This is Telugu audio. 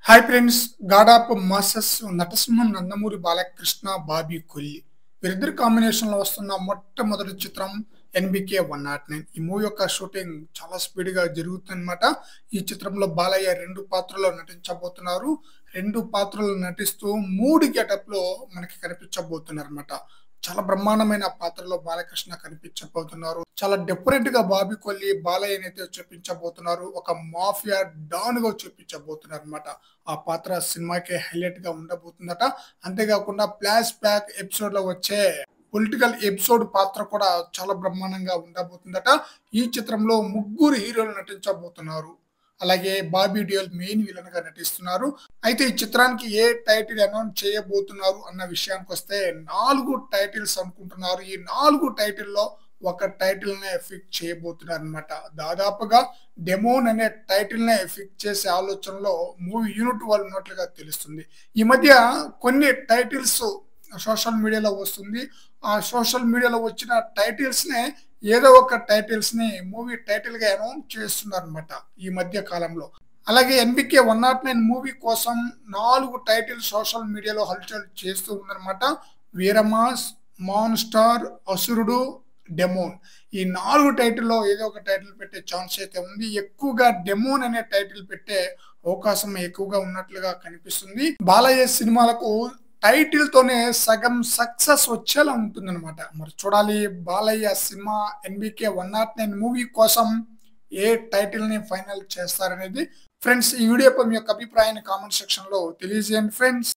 Hi friends, god of masses నటసింహం నందమూరి బాలకృష్ణ, బాబీ కొల్లి వీరిద్దరి కాంబినేషన్లో వస్తున్న మొట్టమొదటి చిత్రం ఎన్బికే 109. ఈ మూవీ యొక్క షూటింగ్ చాలా స్పీడ్గా జరుగుతుందన్నమాట. ఈ చిత్రంలో బాలయ్య రెండు పాత్రల్లో నటించబోతున్నారు. రెండు పాత్రలు నటిస్తూ మూడు గెటప్లో మనకి కనిపించబోతున్నారు అనమాట. చాలా బ్రహ్మాండమైన పాత్రలో బాలకృష్ణ కనిపించబోతున్నారు. చాలా డిఫరెంట్ గా బాబీ కొల్లి బాలయ్య అయితే చూపించబోతున్నారు. ఒక మాఫియా డాన్ గా చూపించబోతున్నారు అనమాట. ఆ పాత్ర సినిమాకి హైలైట్ గా ఉండబోతుందట. అంతేకాకుండా ఫ్లాష్ బ్యాక్ ఎపిసోడ్ లో వచ్చే పొలిటికల్ ఎపిసోడ్ పాత్ర కూడా చాలా బ్రహ్మాండంగా ఉండబోతుందట. ఈ చిత్రంలో ముగ్గురు హీరోలు నటించబోతున్నారు. అలాగే బాబీ డియోల్ మెయిన్ విలన్ గా నటిస్తున్నారు. అయితే ఈ చిత్రానికి ఏ టైటిల్ అనౌన్స్ చేయబోతున్నారు అన్న విషయానికి వస్తే 4 టైటిల్స్ అనుకుంటున్నారు. ఈ 4 టైటిల్లో ఒక టైటిల్ నే ఫిక్స్ చేయబోతున్నారు అనమాట. దాదాపుగా డెమోన్ అనే టైటిల్ నే ఫిక్స్ చేసే ఆలోచనలో మూవీ యూనిట్ వాళ్ళు ఉన్నట్లుగా తెలుస్తుంది. ఈ మధ్య కొన్ని టైటిల్స్ సోషల్ మీడియాలో వస్తుంది. ఆ సోషల్ మీడియాలో వచ్చిన టైటిల్స్ నే ఏదో ఒక టైటిల్స్ ని మూవీ టైటిల్ గా అనౌన్స్ చేస్తున్నారు అనమాట ఈ మధ్య కాలంలో. అలాగే ఎన్బికే 109 మూవీ కోసం 4 టైటిల్ సోషల్ మీడియాలో హల్చల్ చేస్తూ ఉందన్నమాట. వీరమాస్, మాన్స్టార్, అసురుడు, డెమోన్. ఈ 4 టైటిల్లో ఏదో ఒక టైటిల్ పెట్టే ఛాన్స్ అయితే ఉంది. ఎక్కువగా డెమోన్ అనే టైటిల్ పెట్టే అవకాశం ఎక్కువగా ఉన్నట్లుగా కనిపిస్తుంది. బాలయ్య సినిమాలకు టైటిల్ తోనే సగం సక్సెస్ వచ్చేలా ఉంటుందన్నమాట. మరి చూడాలి బాలయ్య సినిమా ఎన్బికే 109 మూవీ కోసం ఏ టైటిల్ ని ఫైనల్ చేస్తారనేది. ఫ్రెండ్స్, ఈ వీడియోపై మీ యొక్క అభిప్రాయాన్ని కామెంట్ సెక్షన్ లో తెలియజేయండి ఫ్రెండ్స్.